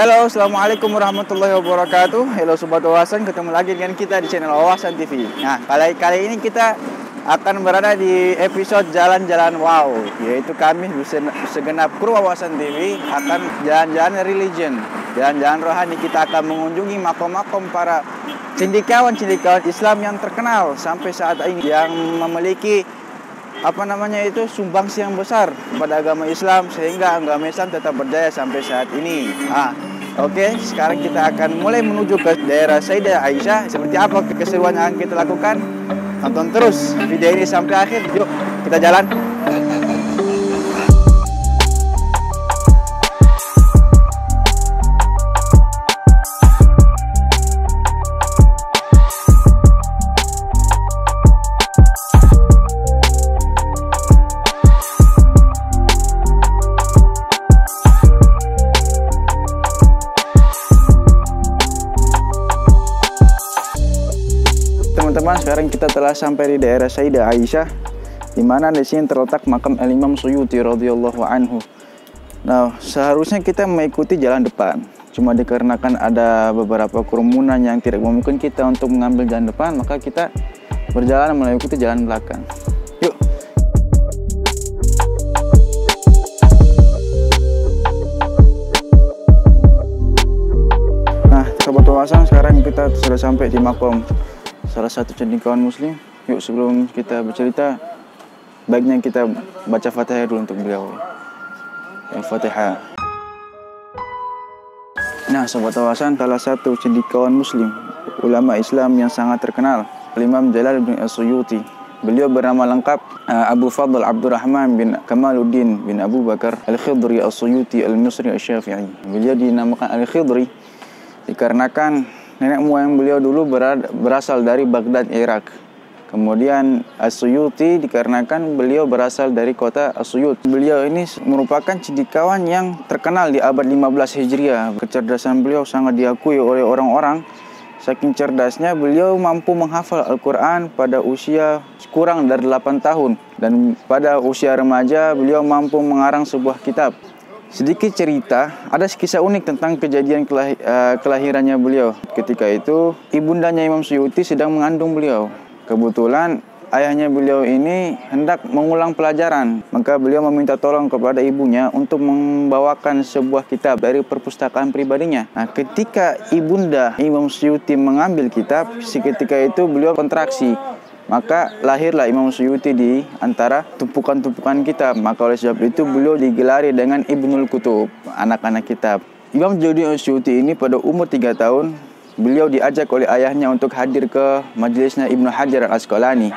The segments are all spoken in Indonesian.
Halo, assalamualaikum warahmatullahi wabarakatuh. Halo Sobat Wawasan, ketemu lagi dengan kita di channel Wawasan TV. Nah, kali ini kita akan berada di episode Jalan-Jalan Wow, yaitu kami segenap kru Wawasan TV akan jalan-jalan religion, jalan-jalan rohani. Kita akan mengunjungi makom-makom para cendekiawan-cendekiawan Islam yang terkenal sampai saat ini, yang memiliki sumbangsi yang besar kepada agama Islam, sehingga agama Islam tetap berdaya sampai saat ini. Oke, sekarang kita akan mulai menuju ke daerah Sayyidah Aisyah. Seperti apa keseruan yang kita lakukan? Tonton terus video ini sampai akhir. Yuk, kita jalan. Teman-teman, sekarang kita telah sampai di daerah Sayyidah Aisyah, di mana di sini terletak makam Al-Imam Suyuti radhiyallahu anhu. Nah, seharusnya kita mengikuti jalan depan, cuma dikarenakan ada beberapa kerumunan yang tidak memungkinkan kita untuk mengambil jalan depan, maka kita berjalan mengikuti jalan belakang. Yuk. Nah, Sobat Wawasan, sekarang kita sudah sampai di makam salah satu cendekiawan muslim. Yuk, sebelum kita bercerita, baiknya kita baca Fatihah dulu untuk beliau. Al-Fatihah. Nah, Sobat Wawasan, salah satu cendekiawan muslim, ulama Islam yang sangat terkenal, Imam Jalaluddin As-Suyuti. Beliau bernama lengkap Abu Fadl Abdurrahman bin Kamaluddin bin Abu Bakar Al-Khidri As-Suyuti Al-Misri Asy-Syafi'i. Beliau dinamakan Al-Khidri dikarenakan nenek moyang beliau dulu berasal dari Baghdad, Irak. Kemudian As-Suyuti dikarenakan beliau berasal dari kota As-Suyut. Beliau ini merupakan cendekiawan yang terkenal di abad 15 Hijriah. Kecerdasan beliau sangat diakui oleh orang-orang. Saking cerdasnya, beliau mampu menghafal Al-Quran pada usia kurang dari 8 tahun. Dan pada usia remaja, beliau mampu mengarang sebuah kitab. Sedikit cerita, ada kisah unik tentang kejadian kelahirannya beliau. Ketika itu, ibundanya Imam Suyuti sedang mengandung beliau. Kebetulan ayahnya beliau ini hendak mengulang pelajaran, maka beliau meminta tolong kepada ibunya untuk membawakan sebuah kitab dari perpustakaan pribadinya. Nah, ketika ibunda Imam Suyuti mengambil kitab, seketika itu beliau kontraksi. Maka lahirlah Imam Suyuti di antara tumpukan-tumpukan kitab. Maka oleh sebab itu beliau digelari dengan Ibnul Kutub, anak-anak kitab. Imam Jalaluddin As-Suyuti ini pada umur 3 tahun, beliau diajak oleh ayahnya untuk hadir ke majelisnya Ibnu Hajar Al-Asqalani.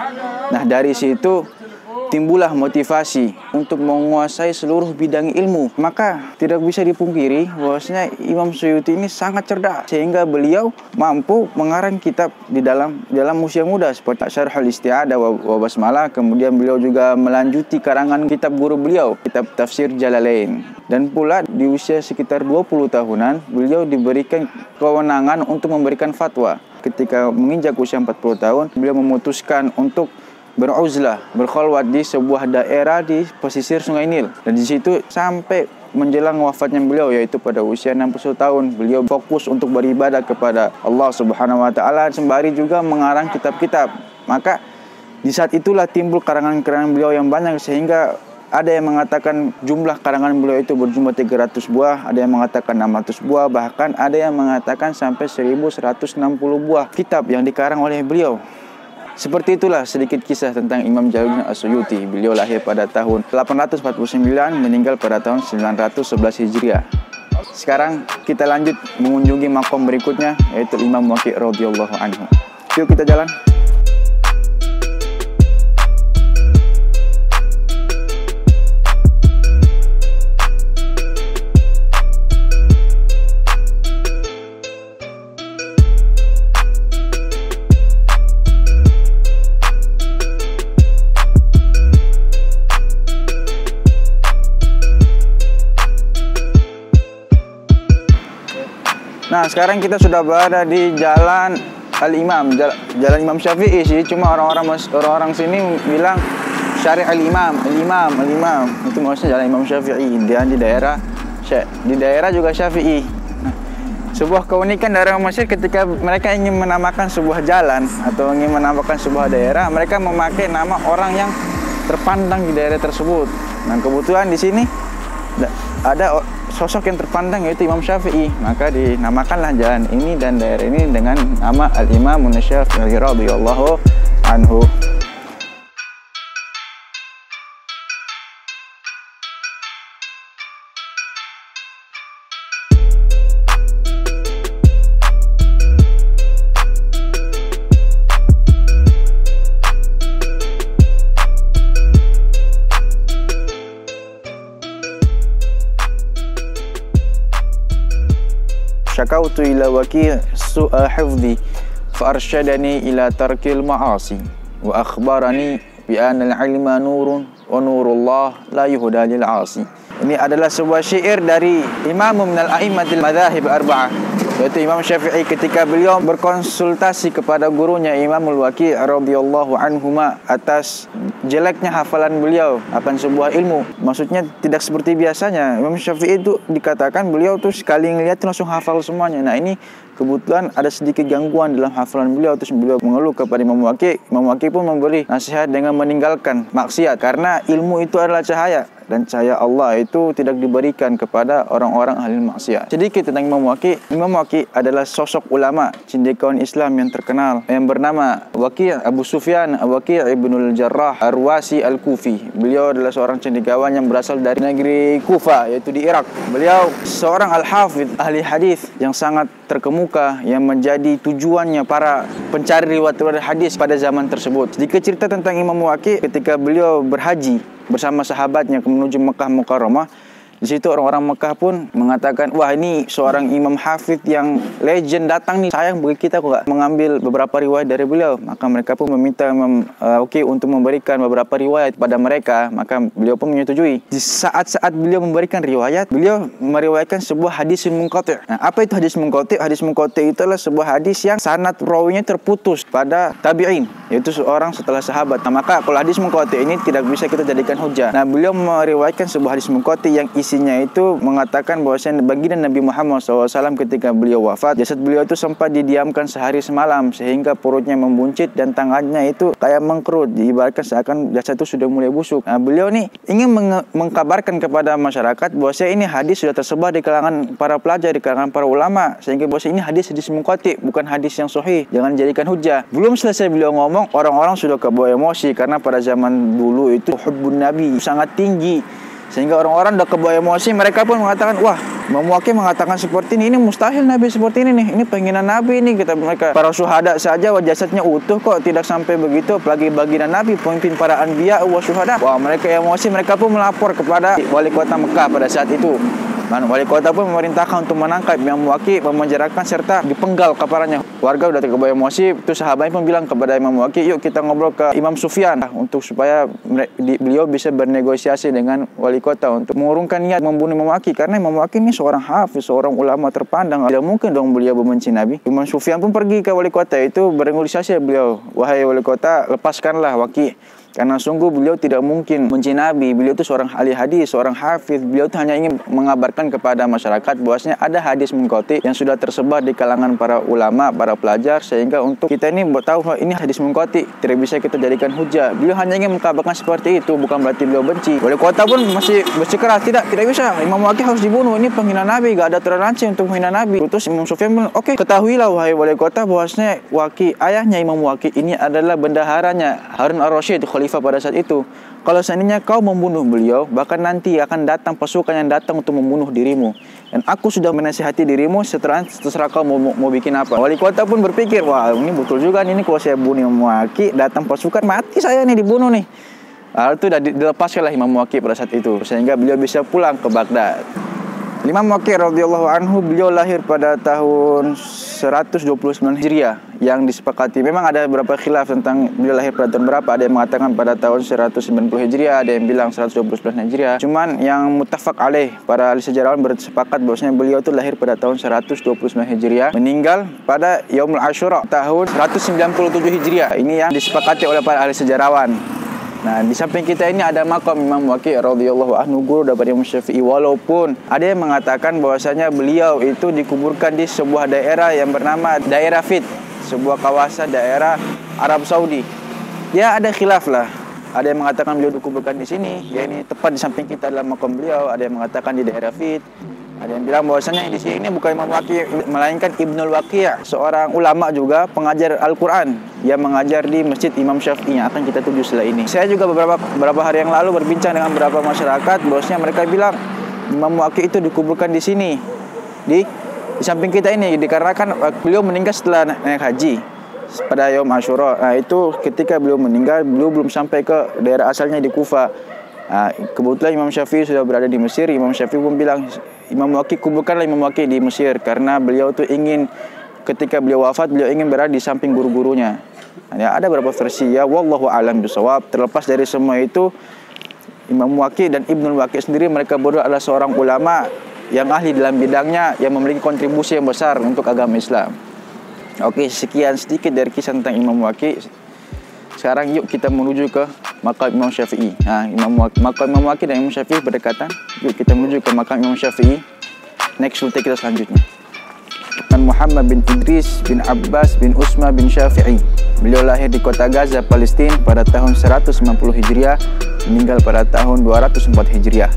Nah, dari situ timbullah motivasi untuk menguasai seluruh bidang ilmu. Maka tidak bisa dipungkiri bahwasanya Imam Suyuti ini sangat cerdas, sehingga beliau mampu mengarang kitab di dalam usia muda seperti Syarhul Isti'adah wa Basmalah. Kemudian beliau juga melanjuti karangan kitab guru beliau, kitab Tafsir Jalalain. Dan pula di usia sekitar 20 tahunan beliau diberikan kewenangan untuk memberikan fatwa. Ketika menginjak usia 40 tahun, beliau memutuskan untuk beruzlah, berkhalwat di sebuah daerah di pesisir Sungai Nil. Dan di situ sampai menjelang wafatnya beliau, yaitu pada usia 60 tahun, beliau fokus untuk beribadah kepada Allah Subhanahu wa taala, sembari juga mengarang kitab-kitab. Maka di saat itulah timbul karangan-karangan beliau yang banyak, sehingga ada yang mengatakan jumlah karangan beliau itu berjumlah 300 buah, ada yang mengatakan 600 buah, bahkan ada yang mengatakan sampai 1160 buah kitab yang dikarang oleh beliau. Seperti itulah sedikit kisah tentang Imam Jalaluddin As-Suyuti. Beliau lahir pada tahun 849, meninggal pada tahun 911 Hijriah. Sekarang kita lanjut mengunjungi makom berikutnya, yaitu Imam Waqi' radhiyallahu anhu. Yuk kita jalan. Nah, sekarang kita sudah berada di Jalan Al-Imam, Jalan Imam Syafi'i sih, cuma orang-orang sini bilang Syari' Al-Imam. Itu maksudnya Jalan Imam Syafi'i. Dia di daerah juga Syafi'i. Nah, Sebuah keunikan dari orang Mesir ketika mereka ingin menamakan sebuah jalan atau ingin menamakan sebuah daerah, mereka memakai nama orang yang terpandang di daerah tersebut. Nah, kebetulan di sini ada sosok yang terpandang yaitu Imam Syafi'i, maka dinamakanlah jalan ini dan daerah ini dengan nama Al-Imam Syafi'i radhiyallahu anhu. Syakautu ila waki' su'a hifdhi fa'arsyadani ila tarkil ma'asi wa akhbarani bi anna al-ilma nurun wa nurullah la yuhda lil 'asi. Ini adalah sebuah syair dari imam minal a'immatil madzahib arba'ah, yaitu Imam Syafi'i ketika beliau berkonsultasi kepada gurunya Imamul Waki' radhiyallahu anhuma atas jeleknya hafalan beliau akan sebuah ilmu. Maksudnya tidak seperti biasanya. Imam Syafi'i itu dikatakan beliau tuh sekali ngeliat langsung hafal semuanya. Nah, ini kebetulan ada sedikit gangguan dalam hafalan beliau, terus beliau mengeluh kepada Imam Waki'. Imam Waki' pun memberi nasihat dengan meninggalkan maksiat karena ilmu itu adalah cahaya dan cahaya Allah itu tidak diberikan kepada orang-orang ahli maksiat. Sedikit tentang Imam Waki'. Imam Waki' adalah sosok ulama cendekiawan Islam yang terkenal yang bernama Waki' Abu Sufyan Waki' ibnul Jarrah Ar-Ruwasi Al-Kufi. Beliau adalah seorang cendekiawan yang berasal dari negeri Kufa, yaitu di Irak. Beliau seorang al-hafidh ahli hadis yang sangat terkemuka yang menjadi tujuannya para pencari riwayat hadis pada zaman tersebut. Sedikit cerita tentang Imam Waki' ketika beliau berhaji bersama sahabatnya menuju Mekah Mukarramah. Di situ orang-orang Mekah pun mengatakan, wah ini seorang imam hafidh yang legend datang nih, sayang bagi kita kok gak mengambil beberapa riwayat dari beliau. Maka mereka pun meminta Imam Waki' untuk memberikan beberapa riwayat pada mereka. Maka beliau pun menyetujui. Di saat-saat beliau memberikan riwayat, beliau meriwayatkan sebuah hadis munqati'. Nah, apa itu hadis munqati'? Hadis munqati' itu adalah sebuah hadis yang sanad rawinya terputus pada tabi'in, yaitu seorang setelah sahabat. Nah, maka kalau hadis munqati' ini tidak bisa kita jadikan hujah. Nah, beliau meriwayatkan sebuah hadis munqati' yang isinya itu mengatakan bahwasanya baginda Nabi Muhammad SAW ketika beliau wafat, jasad beliau itu sempat didiamkan sehari semalam sehingga perutnya membuncit dan tangannya itu kayak mengkerut, diibaratkan seakan jasad itu sudah mulai busuk. Nah, beliau nih ingin mengkabarkan kepada masyarakat bahwasanya ini hadis sudah tersebar di kalangan para pelajar, di kalangan para ulama, sehingga bahwasanya ini hadis munqati', bukan hadis yang sahih, jangan dijadikan hujah. Belum selesai beliau ngomong, orang-orang sudah kebawa emosi karena pada zaman dulu itu hubbun Nabi sangat tinggi. Sehingga orang-orang udah kebawa emosi, mereka pun mengatakan, wah, Imam Waki' mengatakan seperti ini mustahil Nabi seperti ini nih, ini penginan Nabi ini, kata mereka. Para syuhada saja jasadnya utuh kok tidak sampai begitu, apalagi baginda Nabi, pemimpin para anbiya wa syuhada. Wah, mereka emosi, mereka pun melapor kepada wali kota Mekah pada saat itu. Wali kota pun memerintahkan untuk menangkap Imam Waki', memenjarakan serta dipenggal kepalanya. Warga udah terkebawa emosi, itu sahabatnya pun bilang kepada Imam Waki', yuk kita ngobrol ke Imam Sufyan untuk supaya beliau bisa bernegosiasi dengan wali kota untuk mengurungkan niat membunuh Imam Waki', karena Imam Waki' ini seorang hafiz, seorang ulama terpandang, tidak mungkin dong beliau membenci Nabi. Imam Sufyan pun pergi ke wali kota itu bernegosiasi beliau, wahai wali kota, lepaskanlah Waki'. Karena sungguh beliau tidak mungkin benci Nabi. Beliau itu seorang ahli hadis, seorang hafidh. Beliau itu hanya ingin mengabarkan kepada masyarakat bahwasanya ada hadis munqati' yang sudah tersebar di kalangan para ulama, para pelajar, sehingga untuk kita ini tahu bahwa ini hadis munqati' tidak bisa kita jadikan hujah. Beliau hanya ingin mengkabarkan seperti itu, bukan berarti beliau benci. Wali kota pun masih bersikeras, tidak bisa. Imam Waki' harus dibunuh. Ini penghina Nabi, gak ada toleransi untuk menghina Nabi. Terus Imam Sufyan bilang, oke, ketahuilah wahai wali kota bahwasanya Waki', ayahnya Imam Waki' ini adalah bendaharanya Harun Ar-Rasyid, khalifah pada saat itu. Kalau seandainya kau membunuh beliau, bahkan nanti akan datang pasukan yang datang untuk membunuh dirimu. Dan aku sudah menasihati dirimu, terserah kau mau bikin apa. Wali kota pun berpikir, wah ini betul juga nih, kalau saya bunuh Imam Waki', datang pasukan, mati saya nih, dibunuh nih. Lalu itu dilepaskanlah Imam Waki' pada saat itu, sehingga beliau bisa pulang ke Baghdad. Imam Waki' radhiyallahu anhu, beliau lahir pada tahun 129 Hijriah yang disepakati. Memang ada beberapa khilaf tentang beliau lahir pada tahun berapa. Ada yang mengatakan pada tahun 190 Hijriah, ada yang bilang 129 Hijriah. Cuman yang muttafaq alaih, para ahli sejarawan bersepakat bahwasanya beliau itu lahir pada tahun 129 Hijriah, meninggal pada Yaumul Asyura tahun 197 Hijriah. Ini yang disepakati oleh para ahli sejarawan. Nah, di samping kita ini ada makam Imam Waqi' radhiyallahu anhu, guru daripada Imam Syafi'i. Walaupun ada yang mengatakan bahwasanya beliau itu dikuburkan di sebuah daerah yang bernama daerah Fid, sebuah kawasan daerah Arab Saudi. Ya, ada khilaf lah. Ada yang mengatakan beliau dikuburkan di sini, ya ini tepat di samping kita adalah makam beliau. Ada yang mengatakan di daerah Fid. Ada yang bilang bahwasanya di sini bukan Imam Waqi', melainkan Ibnul Waqi', seorang ulama juga pengajar Al-Quran yang mengajar di Masjid Imam Syafi'i yang akan kita tuju setelah ini. Saya juga beberapa hari yang lalu berbincang dengan beberapa masyarakat, bahwasanya mereka bilang Imam Waqi' itu dikuburkan di sini, di samping kita ini, dikarenakan beliau meninggal setelah naik haji pada Yaum Asyura. Nah, itu ketika beliau meninggal, beliau belum sampai ke daerah asalnya di Kufah. Kebetulan Imam Syafi'i sudah berada di Mesir. Imam Syafi'i pun bilang, Imam Waqi', kuburkanlah Imam Waqi' di Mesir, karena beliau tu ingin ketika beliau wafat, beliau ingin berada di samping guru-gurunya. Ya, ada beberapa versi, ya wallahu a'lam bishawab. Terlepas dari semua itu, Imam Waqi' dan Ibnul Waqi' sendiri, mereka berdua adalah seorang ulama yang ahli dalam bidangnya, yang memiliki kontribusi yang besar untuk agama Islam. Oke, sekian sedikit dari kisah tentang Imam Waqi'. Sekarang yuk kita menuju ke makam Imam Syafi'i. Makam Imam Waqi' dan Imam Syafi'i berdekatan. Yuk kita menuju ke makam Imam Syafi'i. Next cerita kita selanjutnya. Muhammad bin Idris bin Abbas bin Usma bin Syafi'i. Beliau lahir di kota Gaza, Palestina pada tahun 190 Hijriah, meninggal pada tahun 204 Hijriah.